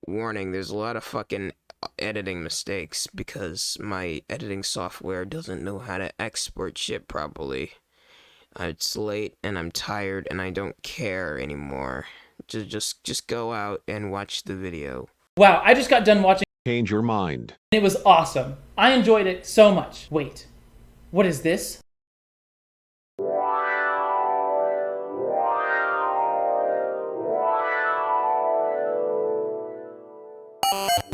Warning, there's a lot of fucking editing mistakes because my editing software doesn't know how to export shit properly. It's late and I'm tired and I don't care anymore. Just go out and watch the video. Wow, I just got done watching. Change your mind. It was awesome. I enjoyed it so much. Wait, what is this?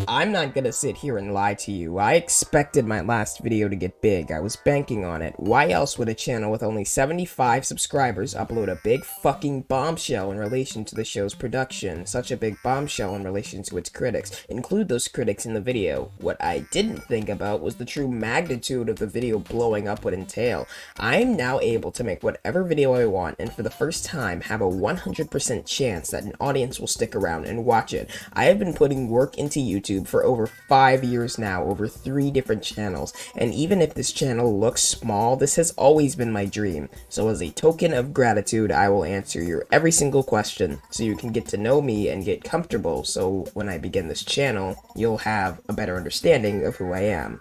I'm not gonna sit here and lie to you. I expected my last video to get big. I was banking on it. Why else would a channel with only 75 subscribers upload a big fucking bombshell in relation to the show's production? Such a big bombshell in relation to its critics. Include those critics in the video. What I didn't think about was the true magnitude of the video blowing up would entail. I'm now able to make whatever video I want, and for the first time have a 100% chance that an audience will stick around and watch it. I have been putting work into YouTube for over 5 years now, over 3 different channels, and even if this channel looks small, this has always been my dream. So as a token of gratitude, I will answer your every single question, so you can get to know me and get comfortable, so when I begin this channel, you'll have a better understanding of who I am.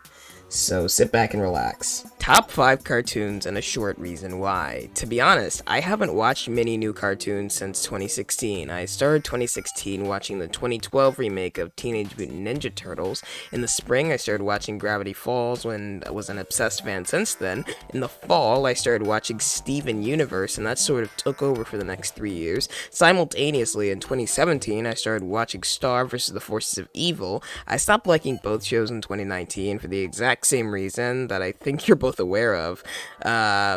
So sit back and relax. Top 5 cartoons and a short reason why. To be honest, I haven't watched many new cartoons since 2016. I started 2016 watching the 2012 remake of Teenage Mutant Ninja Turtles. In the spring, I started watching Gravity Falls when I was an obsessed fan since then. In the fall, I started watching Steven Universe, and that sort of took over for the next 3 years. Simultaneously, in 2017, I started watching Star vs. the Forces of Evil. I stopped liking both shows in 2019 for the exact same reason that I think you're both aware of. At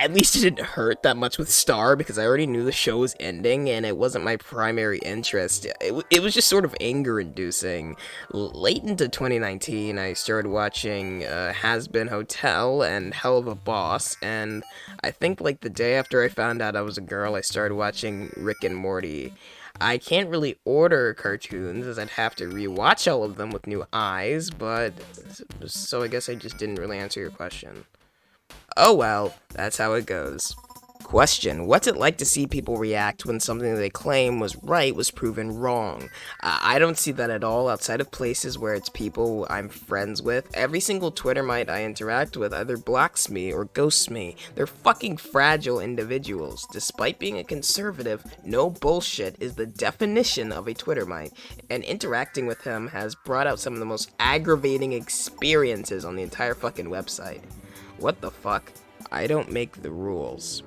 least it didn't hurt that much with Star because I already knew the show was ending and it wasn't my primary interest. It was just sort of anger-inducing. Late into 2019, I started watching Has Been Hotel and Hell of a Boss, and I think like the day after I found out I was a girl, I started watching Rick and Morty. I can't really order cartoons as I'd have to rewatch all of them with new eyes, but so I guess I just didn't really answer your question. Oh well, that's how it goes. Question: what's it like to see people react when something they claim was right was proven wrong? I don't see that at all outside of places where it's people I'm friends with. Every single Twittermite I interact with either blocks me or ghosts me. They're fucking fragile individuals. Despite being a conservative, no bullshit is the definition of a Twittermite, and interacting with him has brought out some of the most aggravating experiences on the entire fucking website. What the fuck? I don't make the rules.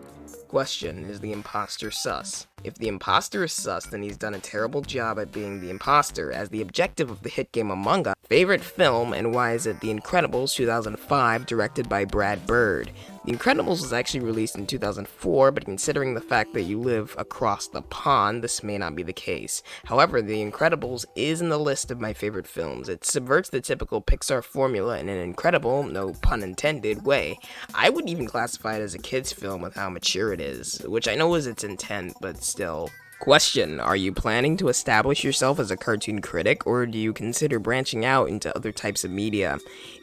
Question: is the imposter sus? If the imposter is sus, then he's done a terrible job at being the imposter, as the objective of the hit game Among Us. Favorite film, and why is it The Incredibles 2005, directed by Brad Bird? The Incredibles was actually released in 2004, but considering the fact that you live across the pond, this may not be the case. However, The Incredibles is in the list of my favorite films. It subverts the typical Pixar formula in an incredible, no pun intended, way. I would even classify it as a kid's film with how mature it is, which I know is its intent, but still. Question: are you planning to establish yourself as a cartoon critic, or do you consider branching out into other types of media?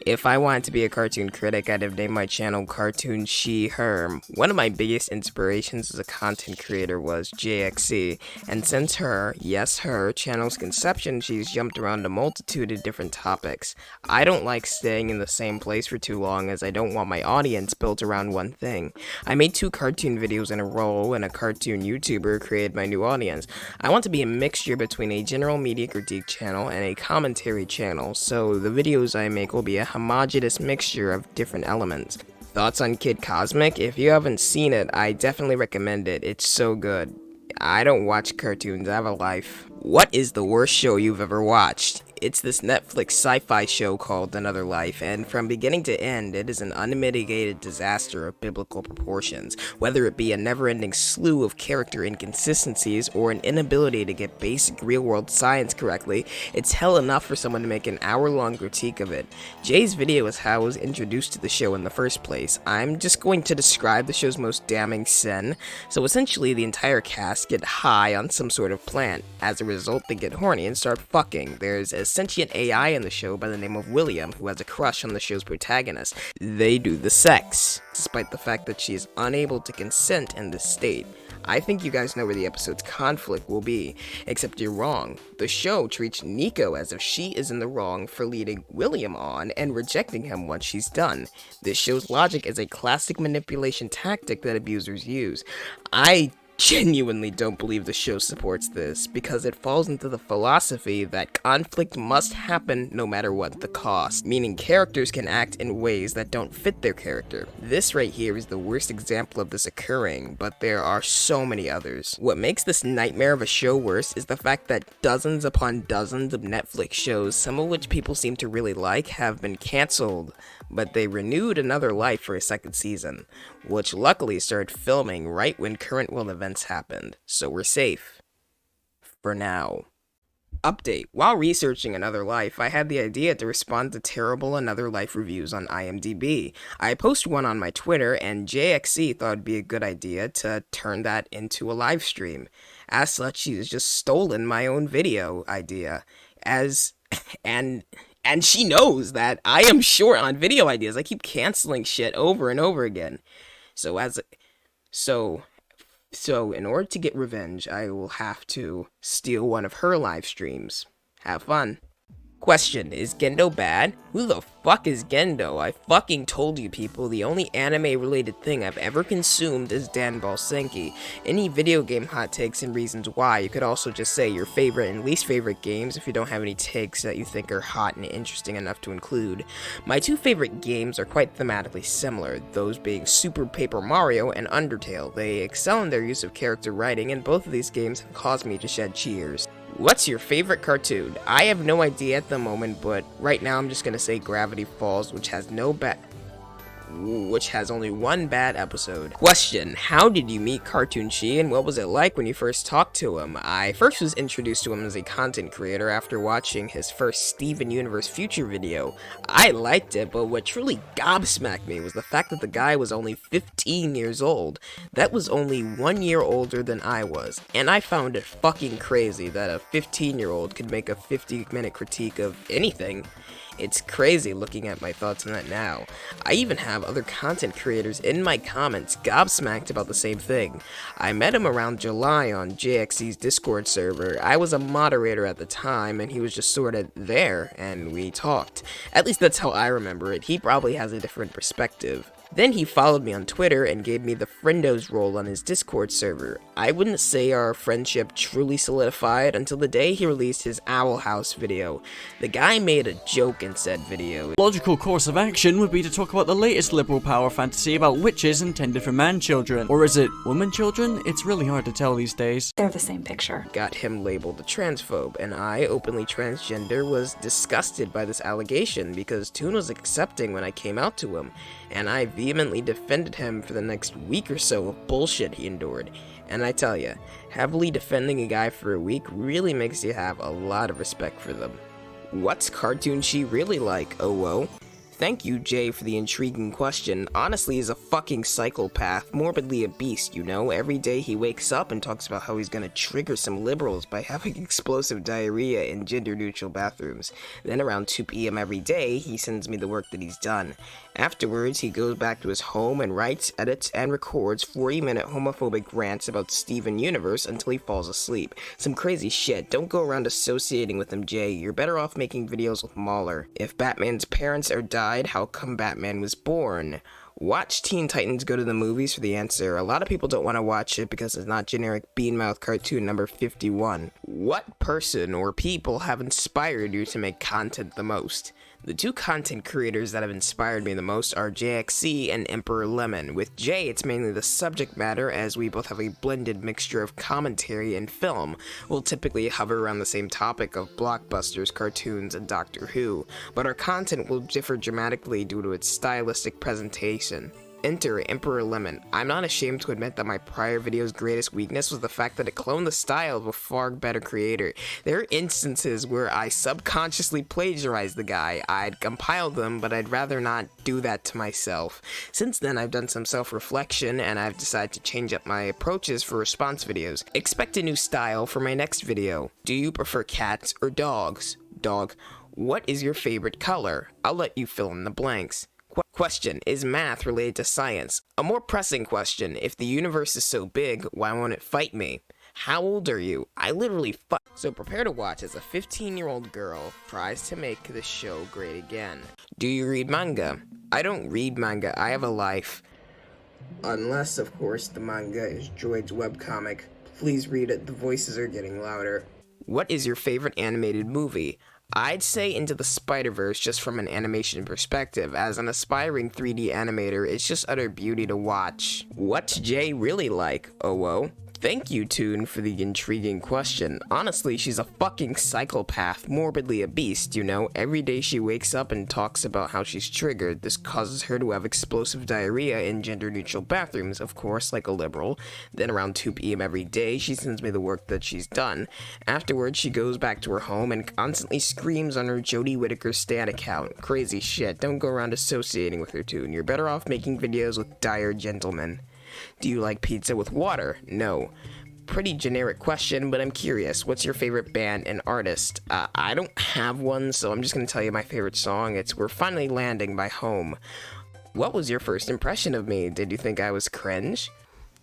If I wanted to be a cartoon critic, I'd have named my channel Cartoon She Her. One of my biggest inspirations as a content creator was JXC, and since her, yes her, channel's conception, she's jumped around a multitude of different topics. I don't like staying in the same place for too long, as I don't want my audience built around one thing. I made 2 cartoon videos in a row, and a cartoon YouTuber created my new audience. I want to be a mixture between a general media critique channel and a commentary channel, so the videos I make will be a homogeneous mixture of different elements. Thoughts on Kid Cosmic? If you haven't seen it, I definitely recommend it. It's so good. I don't watch cartoons, I have a life. What is the worst show you've ever watched? It's this Netflix sci-fi show called Another Life, and from beginning to end, it is an unmitigated disaster of biblical proportions, whether it be a never-ending slew of character inconsistencies or an inability to get basic real-world science correctly. It's hell enough for someone to make an hour-long critique of it. Jay's video is how I was introduced to the show in the first place. I'm just going to describe the show's most damning sin. So essentially, the entire cast get high on some sort of plant. As a result, they get horny and start fucking. There's a sentient AI in the show by the name of William, who has a crush on the show's protagonist. They do the sex, despite the fact that she is unable to consent in this state. I think you guys know where the episode's conflict will be, except you're wrong. The show treats Nico as if she is in the wrong for leading William on and rejecting him once she's done. This show's logic is a classic manipulation tactic that abusers use. I genuinely don't believe the show supports this, because it falls into the philosophy that conflict must happen no matter what the cost, meaning characters can act in ways that don't fit their character. This right here is the worst example of this occurring, but there are so many others. What makes this nightmare of a show worse is the fact that dozens upon dozens of Netflix shows, some of which people seem to really like, have been cancelled, but they renewed another life for a second season, which luckily started filming right when current world events happened, so we're safe. For now. Update. While researching Another Life, I had the idea to respond to terrible Another Life reviews on IMDb. I posted one on my Twitter, and JXC thought it'd be a good idea to turn that into a live stream. As such, she's just stolen my own video idea. And she knows that I am short on video ideas. I keep canceling shit over and over again. So in order to get revenge, I will have to steal one of her live streams. Have fun. Question, is Gendo bad? Who the fuck is Gendo? I fucking told you people, the only anime-related thing I've ever consumed is Dan Balsenki. Any video game hot takes and reasons why, you could also just say your favorite and least favorite games if you don't have any takes that you think are hot and interesting enough to include. My two favorite games are quite thematically similar, those being Super Paper Mario and Undertale. They excel in their use of character writing, and both of these games have caused me to shed tears. What's your favorite cartoon? I have no idea at the moment, but right now I'm just gonna say Gravity Falls, which has only one bad episode. Question, how did you meet Cartoon Chi and what was it like when you first talked to him? I first was introduced to him as a content creator after watching his first Steven Universe Future video. I liked it, but what truly gobsmacked me was the fact that the guy was only 15 years old. That was only 1 year older than I was, and I found it fucking crazy that a 15-year-old could make a 50-minute critique of anything. It's crazy looking at my thoughts on that now. I even have other content creators in my comments gobsmacked about the same thing. I met him around July on JXC's Discord server. I was a moderator at the time, and he was just sorta there, and we talked. At least that's how I remember it. He probably has a different perspective. Then he followed me on Twitter and gave me the friendos role on his Discord server. I wouldn't say our friendship truly solidified until the day he released his Owl House video. The guy made a joke in said video. Logical course of action would be to talk about the latest liberal power fantasy about witches intended for man-children. Or is it woman-children? It's really hard to tell these days. They're the same picture. Got him labeled a transphobe, and I, openly transgender, was disgusted by this allegation because Toon was accepting when I came out to him, and I vehemently defended him for the next week or so of bullshit he endured. And I tell ya, heavily defending a guy for a week really makes you have a lot of respect for them. What's Cartoon Chi really like, oh whoa? Thank you, Jay, for the intriguing question. Honestly, he's a fucking psychopath, morbidly a beast, you know? Every day he wakes up and talks about how he's gonna trigger some liberals by having explosive diarrhea in gender-neutral bathrooms. Then around 2 p.m. every day, he sends me the work that he's done. Afterwards, he goes back to his home and writes, edits, and records 40-minute homophobic rants about Steven Universe until he falls asleep. Some crazy shit. Don't go around associating with him, Jay. You're better off making videos with Mauler. If Batman's parents are died, how come Batman was born? Watch Teen Titans Go to the Movies for the answer. A lot of people don't want to watch it because it's not generic bean-mouth cartoon number 51. What person or people have inspired you to make content the most? The two content creators that have inspired me the most are JXC and Emperor Lemon. With Jay, it's mainly the subject matter, as we both have a blended mixture of commentary and film. We'll typically hover around the same topic of blockbusters, cartoons, and Doctor Who, but our content will differ dramatically due to its stylistic presentation. Enter Emperor Lemon. I'm not ashamed to admit that my prior video's greatest weakness was the fact that it cloned the style of a far better creator. There are instances where I subconsciously plagiarized the guy. I'd compiled them, but I'd rather not do that to myself. Since then, I've done some self-reflection, and I've decided to change up my approaches for response videos. Expect a new style for my next video. Do you prefer cats or dogs? dog. What is your favorite color? I'll let you fill in the blanks. Question, is math related to science? A more pressing question, if the universe is so big, why won't it fight me? How old are you? I literally So prepare to watch as a 15-year-old girl tries to make the show great again. Do you read manga? I don't read manga, I have a life. Unless, of course, the manga is Droid's webcomic. Please read it, the voices are getting louder. What is your favorite animated movie? I'd say Into the Spider-Verse just from an animation perspective. As an aspiring 3D animator, it's just utter beauty to watch. What's Jay really like? Oh, whoa. Thank you, Toon, for the intriguing question. Honestly, she's a fucking psychopath, morbidly a beast, you know? Every day she wakes up and talks about how she's triggered. This causes her to have explosive diarrhea in gender-neutral bathrooms, of course, like a liberal. Then around 2 p.m. every day, she sends me the work that she's done. Afterwards, she goes back to her home and constantly screams on her Jodie Whittaker stan account. Crazy shit, don't go around associating with her, Toon. You're better off making videos with dire gentlemen. Do you like pizza with water? No. Pretty generic question, but I'm curious. What's your favorite band and artist? I don't have one, so I'm just gonna tell you my favorite song. It's We're Finally Landing by Home. What was your first impression of me? Did you think I was cringe?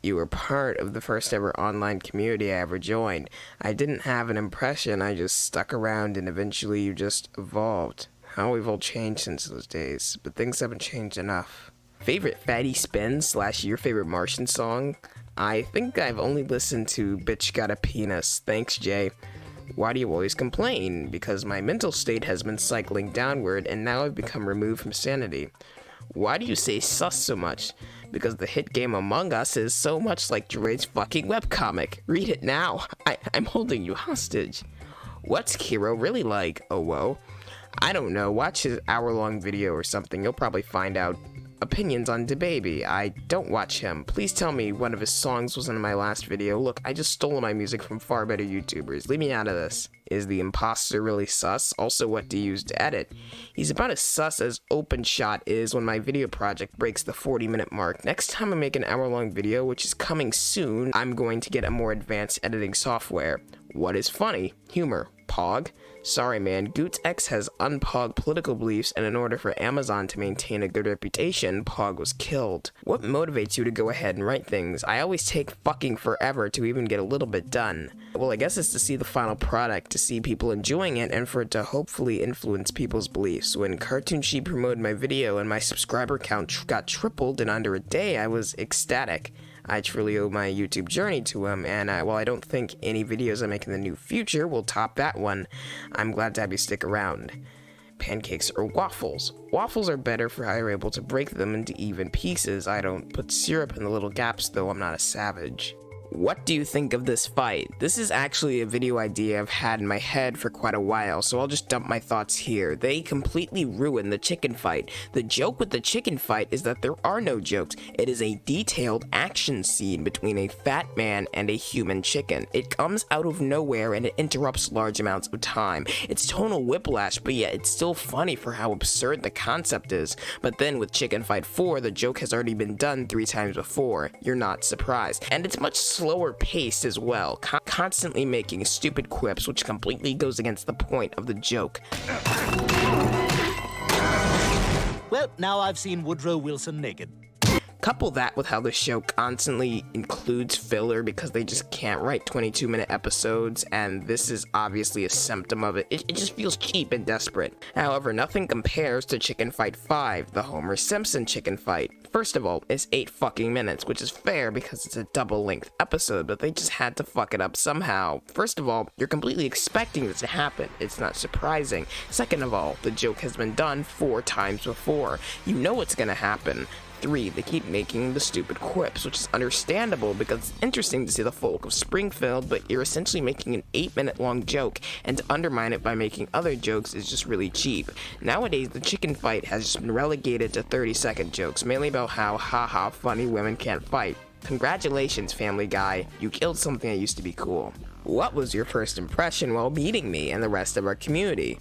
You were part of the first ever online community I ever joined. I didn't have an impression, I just stuck around and eventually you just evolved. How we've all changed since those days, but things haven't changed enough. Favorite Fatty Spin / your favorite Martian song? I think I've only listened to Bitch Got a Penis. Thanks, Jay. Why do you always complain? Because my mental state has been cycling downward and now I've become removed from sanity. Why do you say sus so much? Because the hit game Among Us is so much like Droid's fucking webcomic. Read it now. I'm holding you hostage. What's Kiro really like? Oh, whoa. I don't know. Watch his hour-long video or something. You'll probably find out. Opinions on DaBaby. I don't watch him. Please tell me one of his songs was in my last video. Look, I just stole my music from far better YouTubers. Leave me out of this. Is the imposter really sus? Also, what do you use to edit? He's about as sus as OpenShot is when my video project breaks the 40-minute mark. Next time I make an hour-long video, which is coming soon, I'm going to get a more advanced editing software. What is funny? Humor. Pog? Sorry man, Goots X has unpogged political beliefs, and in order for Amazon to maintain a good reputation, Pog was killed. What motivates you to go ahead and write things? I always take fucking forever to even get a little bit done. Well, I guess it's to see the final product, to see people enjoying it, and for it to hopefully influence people's beliefs. When Cartoon Sheep promoted my video and my subscriber count got tripled in under a day, I was ecstatic. I truly owe my YouTube journey to him, and while I don't think any videos I make in the near future will top that one, I'm glad to have you stick around. Pancakes or waffles? Waffles are better for how you're able to break them into even pieces. I don't put syrup in the little gaps, though I'm not a savage. What do you think of this fight? This is actually a video idea I've had in my head for quite a while, so I'll just dump my thoughts here. They completely ruined the chicken fight. The joke with the chicken fight is that there are no jokes. It is a detailed action scene between a fat man and a human chicken. It comes out of nowhere and it interrupts large amounts of time. It's tonal whiplash, but yet it's still funny for how absurd the concept is. But then with Chicken Fight 4, the joke has already been done 3 times before. You're not surprised. And it's much slower paced as well, constantly making stupid quips, which completely goes against the point of the joke. Well, now I've seen Woodrow Wilson naked. Couple that with how the show constantly includes filler because they just can't write 22-minute episodes, and this is obviously a symptom of it. It just feels cheap and desperate. However, nothing compares to Chicken Fight 5, the Homer Simpson chicken fight. First of all, it's 8 fucking minutes, which is fair because it's a double-length episode, but they just had to fuck it up somehow. First of all, you're completely expecting this to happen. It's not surprising. Second of all, the joke has been done 4 times before. You know what's gonna happen. 3, they keep making the stupid quips, which is understandable because it's interesting to see the folk of Springfield, but you're essentially making an 8-minute long joke, and to undermine it by making other jokes is just really cheap. Nowadays, the chicken fight has just been relegated to 30-second jokes, mainly about how haha funny women can't fight. Congratulations, Family Guy, you killed something that used to be cool. What was your first impression while meeting me and the rest of our community?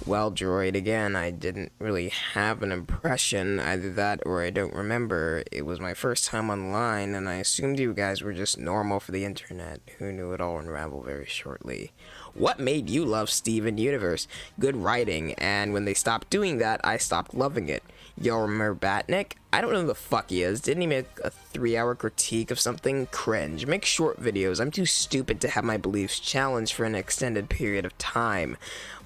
Well, Droid, again, I didn't really have an impression, either that or I don't remember. It was my first time online, and I assumed you guys were just normal for the internet. Who knew it'd all unravel very shortly. What made you love Steven Universe? Good writing, and when they stopped doing that, I stopped loving it. Y'all remember Batnik? I don't know who the fuck he is. Didn't he make a 3-hour critique of something? Cringe. Make short videos. I'm too stupid to have my beliefs challenged for an extended period of time.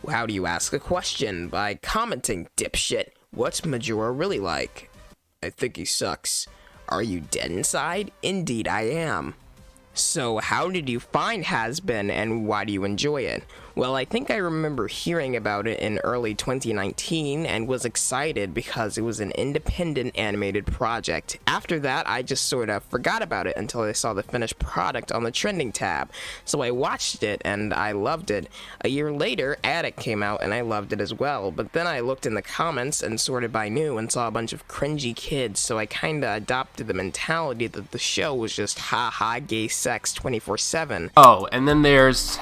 How do you ask a question? By commenting, dipshit. What's Majora really like? I think he sucks. Are you dead inside? Indeed I am. So how did you find Has-Been, and why do you enjoy it? Well, I think I remember hearing about it in early 2019 and was excited because it was an independent animated project. After that, I just sort of forgot about it until I saw the finished product on the trending tab. So I watched it and I loved it. A year later, Attic came out and I loved it as well, but then I looked in the comments and sorted by new and saw a bunch of cringy kids, so I kinda adopted the mentality that the show was just haha gay sex 24/7. Oh, and then there's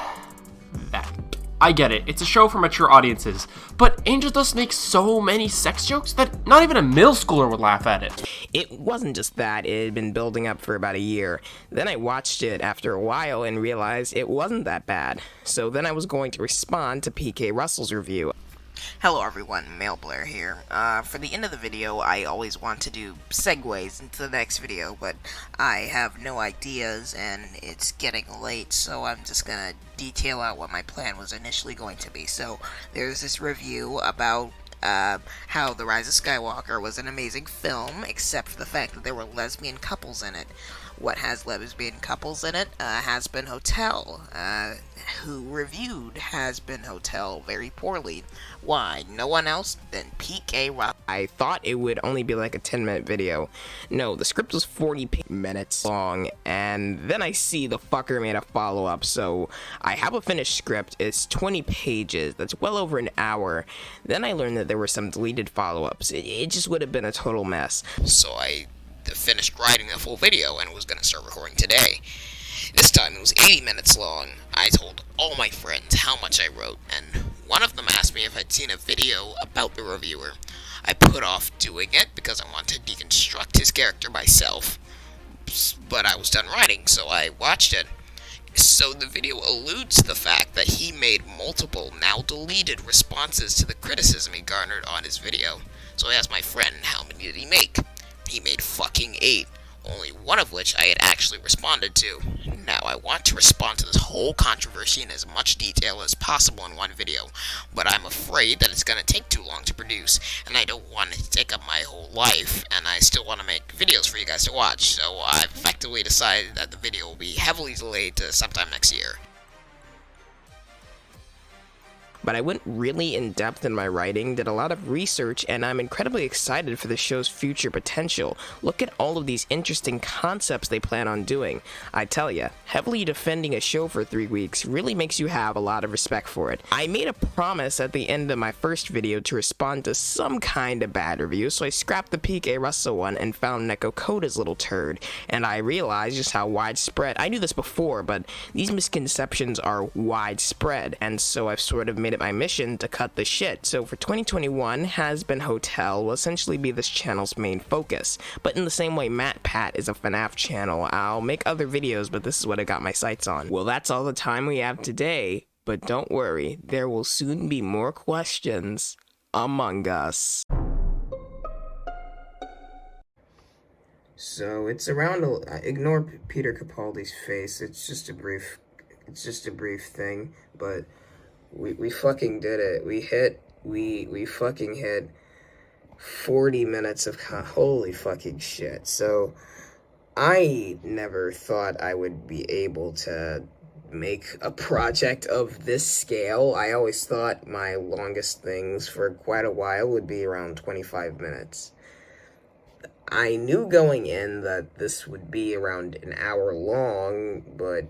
that. I get it, it's a show for mature audiences, but Angel Dust makes so many sex jokes that not even a middle schooler would laugh at it. It wasn't just that, it had been building up for about a year. Then I watched it after a while and realized it wasn't that bad. So then I was going to respond to PK Russell's review. Hello everyone, Male Blair here. For the end of the video, I always want to do segues into the next video, but I have no ideas and it's getting late, so I'm just gonna detail out what my plan was initially going to be. So, there's this review about how The Rise of Skywalker was an amazing film, except for the fact that there were lesbian couples in it. What has lesbian couples in it? Has-Been Hotel, who reviewed Has-Been Hotel very poorly. Why? No one else? Then PK Russell. I thought it would only be like a 10-minute video. No, the script was 40 minutes long, and then I see the fucker made a follow-up, so I have a finished script. It's 20 pages. That's well over an hour. Then I learned that there were some deleted follow-ups. It just would have been a total mess. So I finished writing the full video and was going to start recording today. This time it was 80 minutes long. I told all my friends how much I wrote, and one of them asked me if I'd seen a video about the reviewer. I put off doing it because I wanted to deconstruct his character myself, but I was done writing, so I watched it. So the video alludes to the fact that he made multiple, now deleted, responses to the criticism he garnered on his video. So I asked my friend how many did he make. He made fucking 8, only one of which I had actually responded to. Now, I want to respond to this whole controversy in as much detail as possible in one video, but I'm afraid that it's going to take too long to produce, and I don't want it to take up my whole life, and I still want to make videos for you guys to watch, so I've effectively decided that the video will be heavily delayed to sometime next year. But I went really in-depth in my writing, did a lot of research, and I'm incredibly excited for the show's future potential. Look at all of these interesting concepts they plan on doing. I tell ya, heavily defending a show for 3 weeks really makes you have a lot of respect for it. I made a promise at the end of my first video to respond to some kind of bad review, so I scrapped the PK Russell one and found Neko Koda's little turd, and I realized just how widespread— I knew this before, but these misconceptions are widespread, and so I've sort of made it my mission to cut the shit. So for 2021, Has-Been Hotel will essentially be this channel's main focus. But in the same way Matt Pat is a FNAF channel, I'll make other videos, but this is what I got my sights on. Well, that's all the time we have today, but don't worry, there will soon be more questions among us. So it's around, ignore Peter Capaldi's face, it's just a brief thing, but we fucking did it. We fucking hit 40 minutes of holy fucking shit. So I never thought I would be able to make a project of this scale. I always thought my longest things for quite a while would be around 25 minutes. I knew going in that this would be around an hour long, but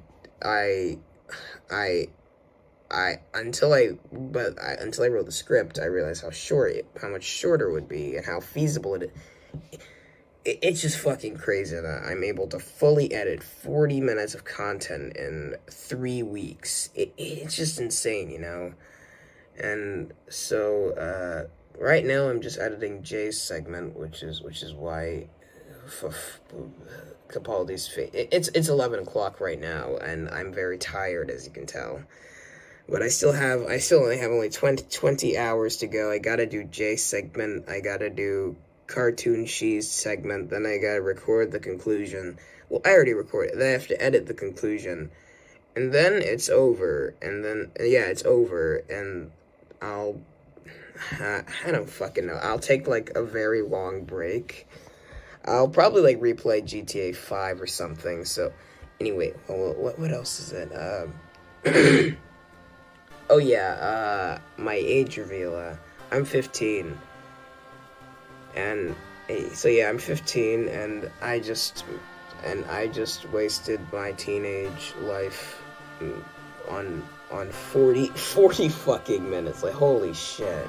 until I wrote the script, I realized how much shorter it would be, and how feasible it's just fucking crazy that I'm able to fully edit 40 minutes of content in 3 weeks. It's just insane, you know? And so, right now I'm just editing Jay's segment, which is why Capaldi's it's 11 o'clock right now, and I'm very tired, as you can tell. But I still only have only 20 hours to go. I gotta do Jay's segment, I gotta do Cartoon She's segment, then I gotta record the conclusion. Well, I already recorded, then I have to edit the conclusion. And then it's over, and then, yeah, it's over, and I don't fucking know. I'll take, like, a very long break. I'll probably, like, replay GTA 5 or something, so, anyway, what else is it, oh yeah, my age reveal, I'm 15, and, so yeah, I'm 15, and I just wasted my teenage life on 40 fucking minutes, like, holy shit.